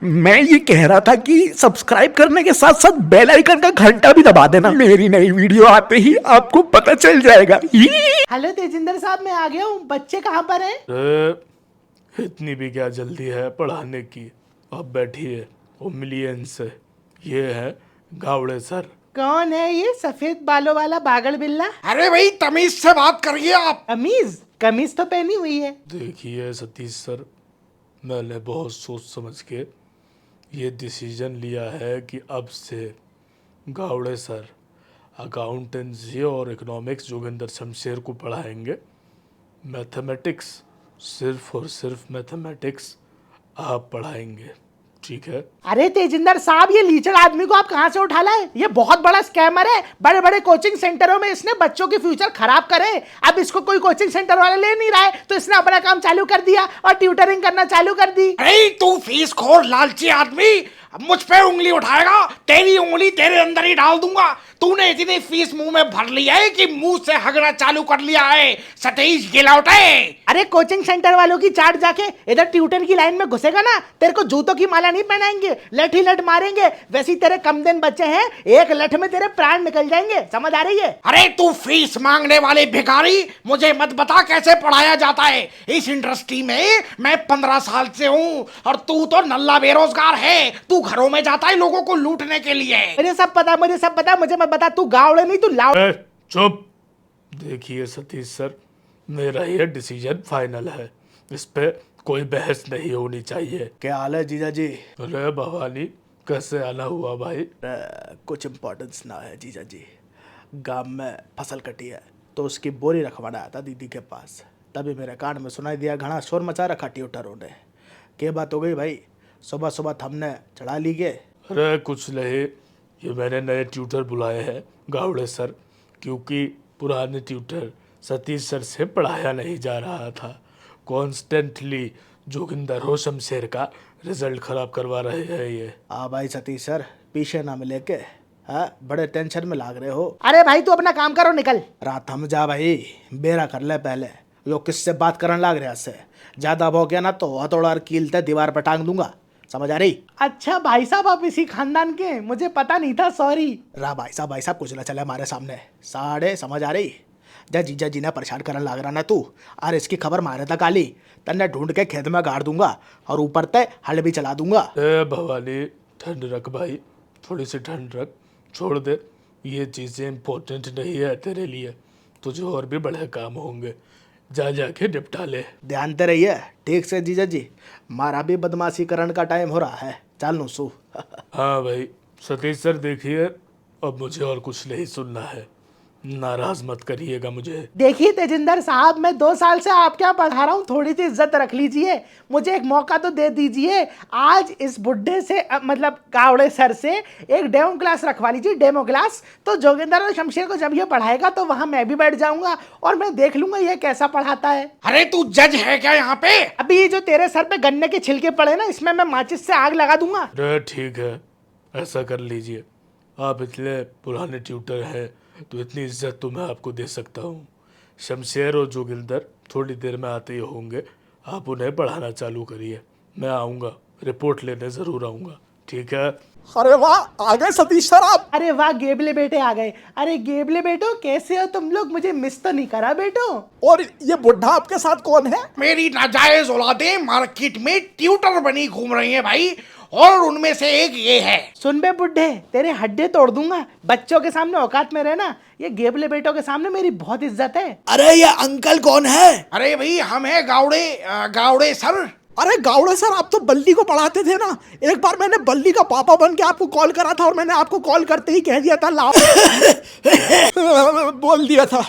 मैं ये कह रहा था कि सब्सक्राइब करने के साथ साथ बेल आइकन का घंटा भी दबा देना। मेरी नई वीडियो आते ही आपको पता चल जाएगा। हेलो तेजिंदर साहब, मैं आ गया हूँ। बच्चे कहाँ पर हैं? इतनी भी क्या जल्दी है पढ़ाने की। अब बैठिए, वो मिलियंस है। ये है गावड़े सर। कौन है ये सफेद बालों वाला पागल बिल्ला? अरे भाई तमीज से बात करिए आप। कमीज कमीज तो पहनी हुई है। देखिए सतीश सर, मैंने बहुत सोच समझ के ये डिसीजन लिया है कि अब से गावड़े सर अकाउंटेंसी और इकोनॉमिक्स जोगिंदर शमशेर को पढ़ाएंगे। मैथमेटिक्स, सिर्फ और सिर्फ मैथमेटिक्स आप पढ़ाएंगे, ठीक है? अरे तेजिंदर साहब, ये लीचड़ आदमी को आप कहाँ से उठा लाए? ये बहुत बड़ा स्कैमर है। बड़े बड़े कोचिंग सेंटरों में इसने बच्चों की फ्यूचर खराब करे। अब इसको कोई कोचिंग सेंटर वाला ले नहीं रहा है, तो इसने अपना काम चालू कर दिया और ट्यूटरिंग करना चालू कर दी। अरे तू फीस खोर लालची आदमी, अब मुझ पे उंगली उठाएगा, तेरी उंगली तेरे अंदर ही डाल दूंगा। तूने इतनी फीस मुंह में भर ली है कि मुंह से हगना चालू कर लिया है। सतीश गिलौटे। अरे कोचिंग सेंटर वालों की चाट जाके इधर ट्यूटर की लाइन में घुसेगा ना, तेरे को जूतों की माला नहीं पहनाएंगे, लठ ही लठ मारेंगे। वैसे ही तेरे कम दिन बच्चे हैं, एक लठ में तेरे प्राण निकल जाएंगे। समझ आ रही है? अरे तू फीस मांगने वाले भिखारी, मुझे मत बता कैसे पढ़ाया जाता है। इस इंडस्ट्री में मैं 15 साल से हूँ और तू तो नल्ला बेरोजगार है। तू घरों में जाता है लोगों को लूटने के लिए। मुझे सब पता, मुझे सब पता। मुझे मत बता, तू गावड़े नहीं, तू लाव। चुप। देखिए सतीश सर, मेरा ये डिसीजन फाइनल है। इस पे कोई बहस नहीं होनी चाहिए। क्या हाल है जीजा जी? अरे भवानी, कैसे आना हुआ भाई? कुछ इम्पोर्टेंस ना है जीजा जी। गांव में फसल कटी है तो उसकी बोरी रखवाना आया था दीदी के पास। तभी मेरे कान में सुनाई दिया, घना शोर मचा रखा ट्यूटरों ने। क्या बात हो गई भाई? सुबह सुबह हमने चढ़ा ली के? अरे कुछ नहीं, ये मैंने नए ट्यूटर बुलाए हैं गावड़े सर, क्योंकि पुराने ट्यूटर सतीश सर से पढ़ाया नहीं जा रहा था। कॉन्स्टेंटली जोगिंदर हो शमशेर का रिजल्ट खराब करवा रहे हैं ये। हाँ भाई सतीश सर, पीछे ना मिले के। हाँ, बड़े टेंशन में लाग रहे हो। अरे भाई तू अपना काम करो, निकल। रात हम जा भाई, बेरा कर ले पहले। यो किससे बात करने लाग रहा से? ज्यादा हो गया ना तो हथौड़ा और कीलते दीवार पर टांग दूंगा। समझ आ रही? अच्छा भाई साहब, आप इसी खानदान के? मुझे पता नहीं था, सॉरी। रा भाई साहब कुछ ना चले हमारे सामने। साढ़े समझ आ रही? जा जीजा जी ने परेशान करने लग रहा ना तू। और इसकी खबर मारे तक आली, तन्ने ढूंढ के खेत में गाड़ दूंगा और ऊपर तय हल भी चला दूंगा। ए भवानी, ठंड रख भाई, थोड़ी सी ठंड रख। छोड़ दे, ये चीज़ें इम्पोर्टेंट नहीं है तेरे लिए। तुझे और भी बड़े काम होंगे, जा जाके निपटा ले। ध्यान ते रहिए ठीक से जीजा जी, मारा भी बदमाशी करने का टाइम हो रहा है। चल नू सू। हाँ भाई सतीश सर, देखिए अब मुझे और कुछ नहीं सुनना है। नाराज मत करिएगा मुझे। देखिए तेजिंदर साहब, मैं 2 साल से आपके यहाँ पढ़ा रहा हूँ, थोड़ी सी इज्जत रख लीजिए। मुझे एक मौका तो दे दीजिए। आज इस बुड्ढे से मतलब गावड़े सर से एक डेमो क्लास रखवा लीजिए, डेमो क्लास। तो जोगिंदर और शमशेर को जब ये पढ़ाएगा तो वहाँ मैं भी बैठ जाऊंगा और मैं देख लूंगा ये कैसा पढ़ाता है। अरे तू जज है क्या यहाँ पे? अभी ये जो तेरे सर पे गन्ने के छिलके पड़े ना, इसमें मैं माचिस से आग लगा दूंगा। अरे ठीक है, ऐसा कर लीजिए। आप इतने पुराने ट्यूटर हैं तो इतनी इज्जत तो मैं आपको दे सकता हूँ। शमशेर और जोगिंदर थोड़ी देर में आते ही होंगे, आप उन्हें पढ़ाना चालू करिए। मैं आऊँगा, रिपोर्ट लेने ज़रूर आऊँगा, ठीक है? अरे वाह, आ गए सतीश सर आप। अरे वाह, गेबले बेटे आ गए। अरे गेबले बेटो, कैसे हो तुम लोग? मुझे मिस तो नहीं करा बेटो? और ये बुढ़ा आपके साथ कौन है? मेरी नाजायज औलादें मार्केट में ट्यूटर बनी घूम रही हैं भाई, और उनमें से एक ये है। सुन बे बुड्ढे, तेरे हड्डे तोड़ दूंगा। बच्चों के सामने औकात में रहना। ये गेबले बेटों के सामने मेरी बहुत इज्जत है। अरे ये अंकल कौन है? अरे भाई हम है गावड़े सर। अरे गावड़े सर, आप तो बल्ली को पढ़ाते थे ना। एक बार मैंने बल्ली का पापा बन के आपको कॉल करा था और मैंने आपको कॉल करते ही कह दिया था लाओ। बोल दिया था।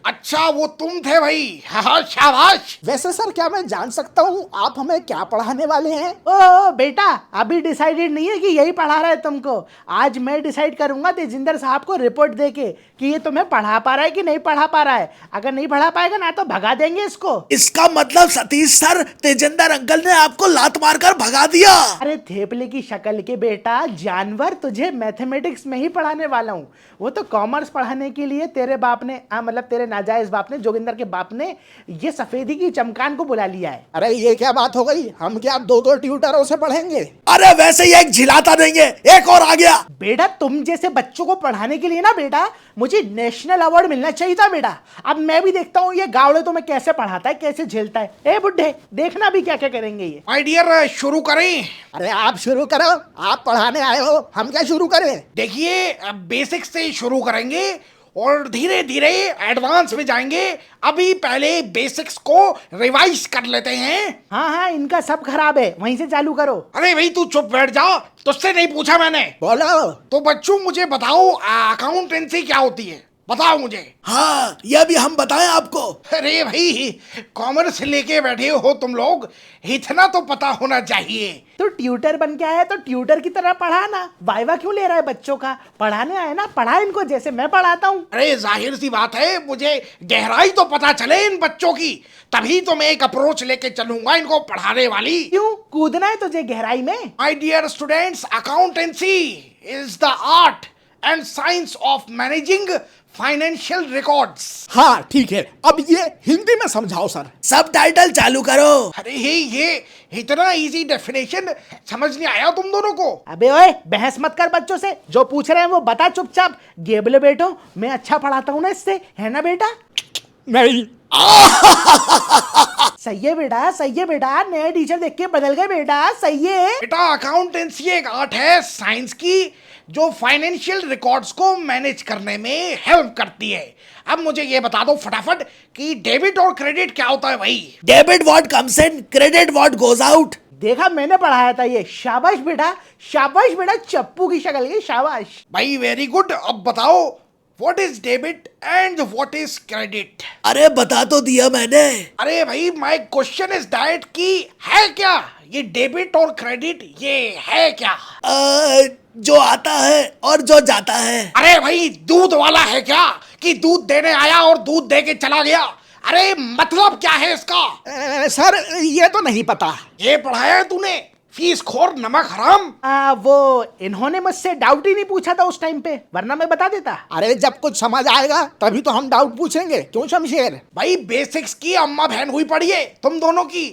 अच्छा वो तुम थे भाई, हाँ शाबाश। वैसे सर, क्या मैं जान सकता हूँ आप हमें क्या पढ़ाने वाले हैं? ओ बेटा, अभी डिसाइडेड नहीं है कि यही पढ़ा रहा है तुमको। आज मैं डिसाइड करूंगा तेजिंदर साहब को रिपोर्ट देके कि ये तुम्हें पढ़ा पा रहा है कि नहीं पढ़ा पा रहा है। अगर नहीं पढ़ा पाएगा ना तो भगा देंगे इसको। इसका मतलब Satish sir Tejinder teacher uncle ने आपको लात मारकर भगा दिया। अरे थेपले की शक्ल के बेटा जानवर, तुझे मैथमेटिक्स में ही पढ़ाने वाला हूँ। वो तो कॉमर्स पढ़ाने के लिए तेरे बाप ने मतलब तेरे नाजायज बाप ने, जोगिंदर के बाप ने ये सफेदी की चमकान को बुला लिया है। अरे ये क्या बात हो गई, हम क्या दो ट्यूटरों से पढ़ेंगे? अरे वैसे ही एक झिलाता देंगे, एक और आ गया। बेटा तुम जैसे बच्चों को पढ़ाने के लिए ना बेटा मुझे नेशनल अवार्ड मिलना चाहिए था बेटा। अब मैं भी देखता हूँ ये गावड़े तो मैं कैसे पढ़ाता है, कैसे झेलता है। ए बुड्ढे देखना भी क्या क्या करेंगे ये। माय डियर, शुरू करें? अरे आप शुरू करो, आप पढ़ाने आए हो, हम क्या शुरू करें? देखिए, बेसिक से शुरू करेंगे और धीरे धीरे एडवांस में जाएंगे। अभी पहले बेसिक्स को रिवाइज कर लेते हैं। हाँ हाँ इनका सब खराब है, वहीं से चालू करो। अरे भाई तू चुप बैठ जा, तुझसे नहीं पूछा मैंने। बोलो। तो बच्चों मुझे बताओ, अकाउंटेंसी क्या होती है? बताओ मुझे। हाँ, यह भी हम बताएं आपको। अरे भाई, कॉमर्स लेके बैठे हो तुम लोग, इतना तो पता होना चाहिए। तो ट्यूटर बन के आया तो ट्यूटर की तरह पढ़ा ना। वाइवा क्यों ले रहा है बच्चों का? पढ़ाने आए ना, पढ़ा इनको जैसे मैं पढ़ाता हूँ। अरे जाहिर सी बात है, मुझे गहराई तो पता चले इन बच्चों की, तभी तो मैं एक अप्रोच लेके चलूंगा इनको पढ़ाने वाली। क्यों कूदना है तुझे गहराई में? My dear students, accountancy is the art and science of managing financial records. हाँ ठीक है, अब ये हिंदी में समझाओ सर। सब टाइटल चालू करो। अरे ये इतना इजी डेफिनेशन समझ नहीं आया तुम दोनों को? अबे ओए बहस मत कर बच्चों से, जो पूछ रहे हैं वो बता चुपचाप। गेबले बेटो मैं अच्छा पढ़ाता हूँ ना इससे, है ना बेटा? नहीं। सही है बेटा, सही है बेटा, नए टीचर देख के बदल गए बेटा, सही है। बेटा अकाउंटेंसी एक आर्ट है साइंस की, जो फाइनेंशियल रिकॉर्ड्स को मैनेज करने में हेल्प करती है। अब मुझे ये बता दो फटाफट कि डेबिट और क्रेडिट क्या होता है भाई? Debit what comes in, credit what goes out. देखा मैंने पढ़ाया था ये। शाबाश बेटा, शाबाश बेटा, चप्पू की शक्ल की शाबाश। भाई वेरी गुड। अब बताओ what is debit and what is credit? अरे बता तो दिया मैंने। अरे भाई माय क्वेश्चन इज दैट कि है क्या ये डेबिट और क्रेडिट, ये है क्या? जो आता है और जो जाता है। अरे भाई दूध वाला है क्या कि दूध देने आया और दूध दे के चला गया? अरे मतलब क्या है इसका? सर ये तो नहीं पता। ये पढ़ाया है तूने? फीस खोर नमक हराम। वो इन्होंने मुझसे डाउट ही नहीं पूछा था उस टाइम पे, वरना मैं बता देता। अरे जब कुछ समझ आएगा तभी तो हम डाउट पूछेंगे, क्यों शमशेर? भाई बेसिक्स की अम्मा बहन हुई पड़ी है तुम दोनों की।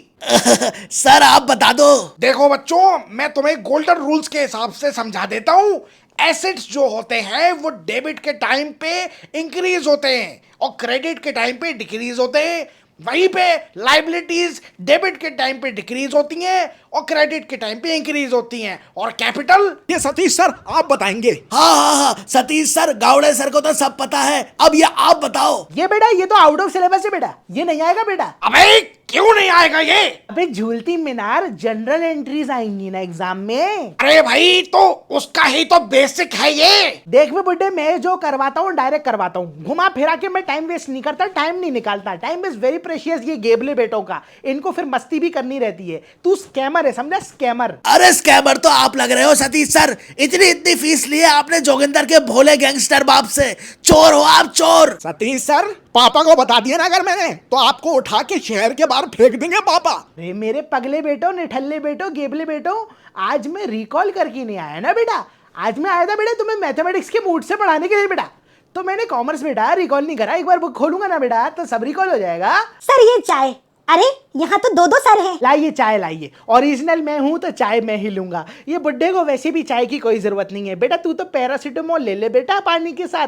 सर आप बता दो। देखो बच्चों, मैं तुम्हें गोल्डन रूल्स के हिसाब से समझा देता हूँ। एसेट्स जो होते हैं वो डेबिट के टाइम पे इंक्रीज होते हैं और क्रेडिट के टाइम पे डिक्रीज होते हैं। वहीं पे लाइबिलिटीज डेबिट के टाइम पे डिक्रीज होती हैं और क्रेडिट के टाइम पे इंक्रीज होती हैं। और कैपिटल? ये सतीश सर आप बताएंगे। हाँ, सतीश सर, गावड़े सर को तो सब पता है, अब ये आप बताओ। ये बेटा ये तो आउट ऑफ सिलेबस है बेटा, ये नहीं आएगा बेटा। अबे क्यों नहीं आएगा ये? अबे झूलती मीनार जनरल एंट्रीज आएंगी ना एग्जाम में। अरे भाई तो उसका ही तो बेसिक है ये। देख वे बुड्ढे, मैं जो करवाता हूँ डायरेक्ट करवाता हूँ, घुमा फिरा के मैं टाइम वेस्ट नहीं करता, टाइम नहीं निकालता। टाइम इज वेरी प्रेशियस ये गेबले बेटों का, इनको फिर मस्ती भी करनी रहती है। तू स्कैमर है, समझा? स्कैमर। अरे स्कैमर तो आप लग रहे हो सतीश सर, इतनी फीस ली है आपने जोगिंदर के भोले गैंगस्टर बाप से। चोर हो आप, चोर। सतीश सर पापा को बता दिया ना अगर मैंने, तो आपको उठा के शहर के बाहर फेंक देंगे पापा। रे मेरे पगले बेटो, निठल्ले बेटो, गेबले बेटो, आज मैं रिकॉल करके नहीं आया ना बेटा। आज मैं आया था बेटा तुम्हें मैथमेटिक्स के मूड से पढ़ाने के लिए बेटा। तो मैंने कॉमर्स बेटा रिकॉल नहीं करा, एक बार बुक खोलूंगा ना बेटा तो सब रिकॉल हो जाएगा। सर ये चाय, अरे यहाँ तो दो सर हैं। लाइए चाय लाइए, ओरिजिनल मैं हूँ तो चाय मैं ही लूंगा। ये बुड्ढे को वैसे भी चाय की कोई जरूरत नहीं है बेटा, तू तो पैरासिटामोल ले ले बेटा पानी के साथ।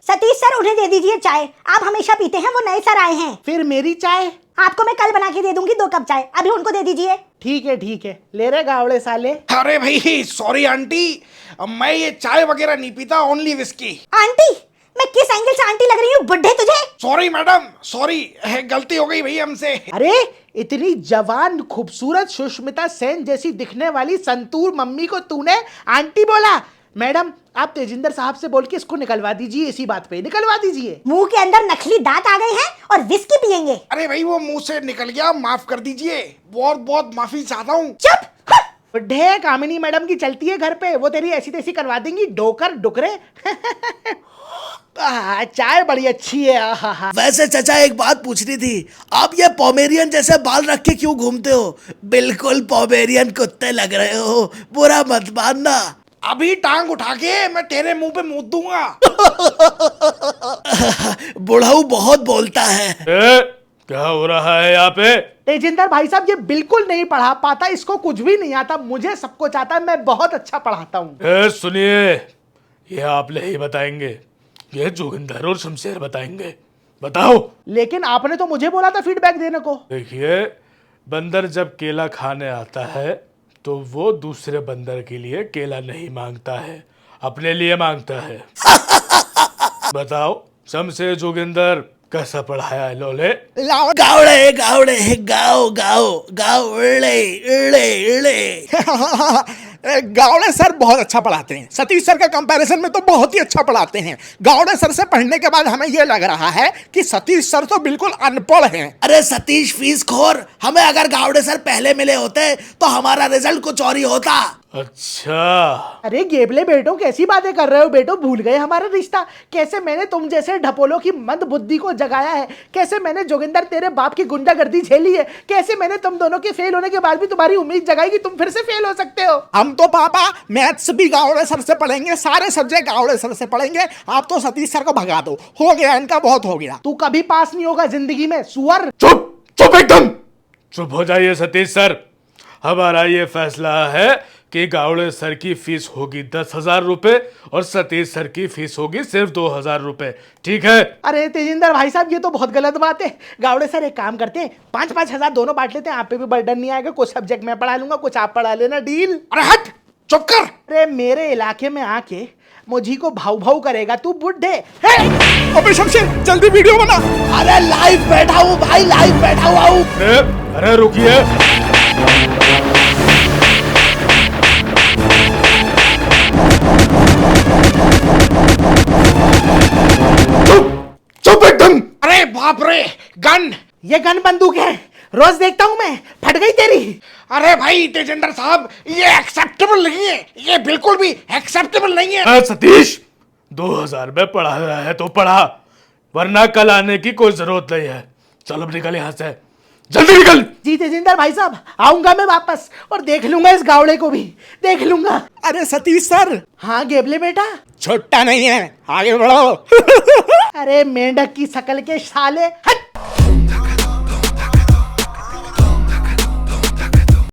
सतीश सर उन्हें दे दीजिए चाय, आप हमेशा पीते हैं, वो नए सर आए हैं। फिर मेरी चाय आपको मैं कल बना के दे दूंगी 2 कप चाय, अभी उनको दे दीजिए। ठीक है, ले रहे गावड़े साले। अरे भाई सॉरी आंटी, मैं ये चाय वगैरह नहीं पीता, ओनली विस्की। आंटी, मैं किस एंगल से आंटी लग रही हूँ बुड्ढे तुझे? सॉरी मैडम, सॉरी, गलती हो गई भाई हमसे। अरे इतनी जवान खूबसूरत सुष्मिता सेन जैसी दिखने वाली संतूर मम्मी को तूने आंटी बोला? मैडम आप तेजिंदर साहब से बोल के इसको निकलवा दीजिए, इसी बात पे निकलवा दीजिए। मुंह के अंदर नकली दांत आ गए हैं और विस्की पियेंगे। अरे भाई वो मुंह से निकल गया, माफ कर दीजिए, बहुत बहुत माफी चाहता हूँ। चुप, बुड्ढे, कामिनी मैडम की चलती है घर पे, वो तेरी ऐसी तैसी करवा देंगी, डोकर डुकरे। चाय बड़ी अच्छी है। आहा। वैसे चाचा एक बात पूछनी थी, आप ये पोमेरियन जैसे बाल रख के क्यों घूमते हो? बिल्कुल पोमेरियन कुत्ते लग रहे हो, बुरा मत मानना। अभी टांग उठा के मैं तेरे मुंह पे मूत दूंगा। बुढ़ाऊ बहुत बोलता है। क्या हो रहा है यहाँ पे? तेजिंदर भाई साहब ये बिल्कुल नहीं पढ़ा पाता, इसको कुछ भी नहीं आता, मुझे सब कुछ आता है, मैं बहुत अच्छा पढ़ाता हूँ। सुनिए, ये आप नहीं बताएंगे, ये जोगिंदर और शमशेर बताएंगे। बताओ। लेकिन आपने तो मुझे बोला था फीडबैक देने को। देखिए, बंदर जब केला खाने आता है तो वो दूसरे बंदर के लिए केला नहीं मांगता है, अपने लिए मांगता है। बताओ शमशेर, जोगिंदर, कैसा पढ़ाया है लोले? गावड़े गावड़े गाओ गाओ गाओ इड़े इड़े इड़े। गावड़े सर बहुत अच्छा पढ़ाते हैं, सतीश सर के कंपैरिजन में तो बहुत ही अच्छा पढ़ाते हैं। गावड़े सर से पढ़ने के बाद हमें ये लग रहा है कि सतीश सर तो बिल्कुल अनपढ़ हैं। अरे सतीश फीस खोर, हमें अगर गावड़े सर पहले मिले होते तो हमारा रिजल्ट कुछ और ही होता। अच्छा, अरे गेबले बेटो, कैसी बातें कर रहे हो बेटो? भूल गए हमारा रिश्ता? कैसे मैंने तुम जैसे ढपोलों की मंद बुद्धि को जगाया है, कैसे मैंने जोगिंदर तेरे बाप की गुंडागर्दी झेली है, कैसे मैंने तुम दोनों के फेल होने के बाद भी तुम्हारी उम्मीद जगाई कि तुम फिर से फेल हो सकते हो। हम तो पापा मैथ्स भी गावड़े सर से पढ़ेंगे, सारे सब्जेक्ट गावड़े सर से पढ़ेंगे। आप तो सतीश सर को भगा दो, हो गया इनका, बहुत हो गया। तू कभी पास नहीं होगा जिंदगी में, सुअर। चुप चुप, एकदम चुप हो जाइए सतीश सर। हमारा ये फैसला है कि गावड़े सर की फीस होगी 10,000 रुपए और सतीश सर की फीस होगी सिर्फ 2,000 रुपए, ठीक है? अरे तेजिंदर भाई साहब, ये तो बहुत गलत बात है। गावड़े सर एक काम करते हैं, 5-5 हजार दोनों बांट लेते हैं, आप पे भी बर्डन नहीं आएगा, कुछ सब्जेक्ट मैं पढ़ा लूंगा, कुछ आप पढ़ा लेना, डील? अरे हट, चुप कर। अरे मेरे इलाके में आके मुझी को भाव भाव करेगा तू, बुड्ढे। अबे शमशेर जल्दी वीडियो बना। अरे लाइव बैठा हूँ भाई, लाइव बैठा हुआ हूँ। अरे रुकिए, चुप एकदम। अरे बाप रे, गन। ये गन बंदूक है, रोज देखता हूं मैं, फट गई तेरी। अरे भाई तेजेंद्र साहब, ये एक्सेप्टेबल नहीं है, ये बिल्कुल भी एक्सेप्टेबल नहीं है। सतीश, 2,000 में पढ़ा रहा है तो पढ़ा, वरना कल आने की कोई जरूरत नहीं है। चल अब निकल यहाँ से, जल्दी निकल। जी तेजिंदर भाई साहब, आऊंगा मैं वापस और देख लूंगा इस गावड़े को भी, देख लूंगा। अरे सतीश सर, हाँ गेबले बेटा। छोटा नहीं है, आगे बढ़ो। अरे मेंढक की शकल के साले, हट।